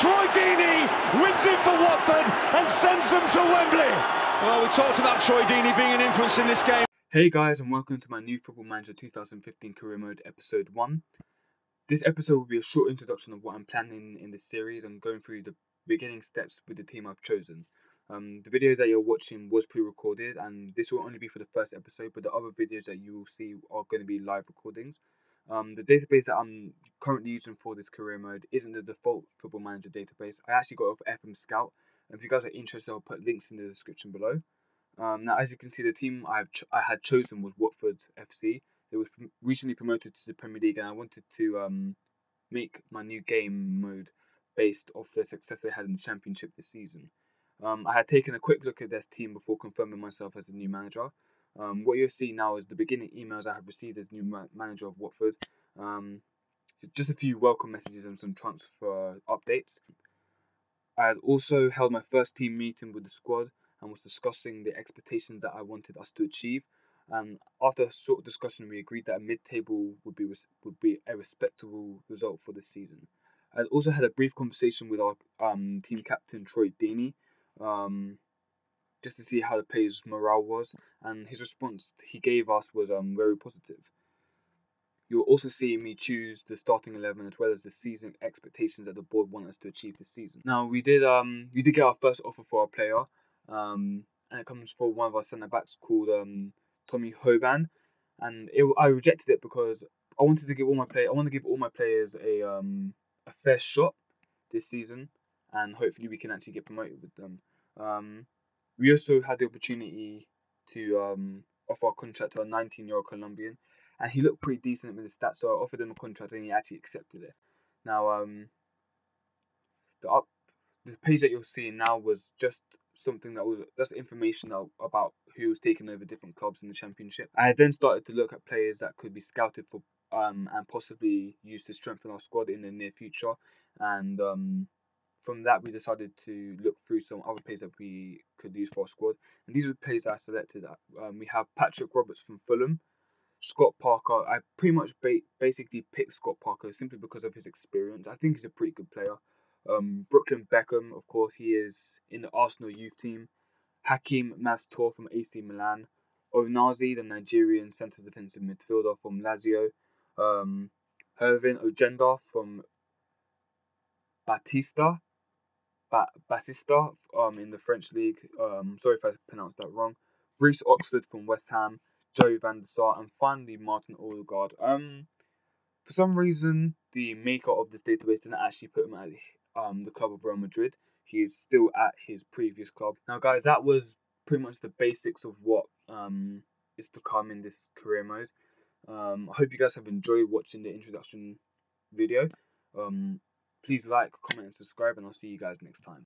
Troy Deeney wins it for Watford and sends them to Wembley. Well, we talked about Troy Deeney being an influence in this game. Hey guys, and welcome to my new Football Manager 2015 Career Mode Episode 1. This episode will be a short introduction of what I'm planning in this series and going through the beginning steps with the team I've chosen. The video that you're watching was pre-recorded, and this will only be for the first episode, but the other videos that you will see are going to be live recordings. The database that I'm currently using for this career mode isn't the default Football Manager database. I actually got it off FM Scout, and if you guys are interested, I'll put links in the description below. Now, as you can see, the team I had chosen was Watford FC. It was recently promoted to the Premier League, and I wanted to make my new game mode based off the success they had in the Championship this season. I had taken a quick look at this team before confirming myself as the new manager. What you'll see now is the beginning emails I have received as new manager of Watford. Just a few welcome messages and some transfer updates. I had also held my first team meeting with the squad and was discussing the expectations that I wanted us to achieve. After a short discussion, we agreed that a mid-table would be a respectable result for this season. I also had a brief conversation with our team captain Troy Deeney, just to see how the players' morale was, and his response he gave us was very positive. You'll also see me choose the starting 11 as well as the season expectations that the board want us to achieve this season. Now we did get our first offer for our player, and it comes for one of our centre backs called Tommy Hoban, and I rejected it because I wanted to give all my players a fair shot this season, and hopefully we can actually get promoted with them. We also had the opportunity to offer a contract to a 19-year-old Colombian, and he looked pretty decent with his stats, so I offered him a contract and he actually accepted it. Now, the page that you're seeing now was just that's information about who was taking over different clubs in the Championship. I then started to look at players that could be scouted for and possibly used to strengthen our squad in the near future, and from that we decided to look through some other players that we could use for our squad, and these are the players that I selected. We have Patrick Roberts from Fulham, Scott Parker. I pretty much basically picked Scott Parker simply because of his experience. I think he's a pretty good player. Brooklyn Beckham, of course, he is in the Arsenal youth team. Hakeem Mastor from AC Milan. Onazi, the Nigerian centre defensive midfielder from Lazio. Hervin Ojenda from Batista in the French league. Sorry if I pronounced that wrong. Reece Oxford from West Ham. Joey van der Sar, and finally Martin Odegaard. For some reason, the maker of this database didn't actually put him at the club of Real Madrid. He is still at his previous club. Now, guys, that was pretty much the basics of what is to come in this career mode. I hope you guys have enjoyed watching the introduction video. Please like, comment, and subscribe, and I'll see you guys next time.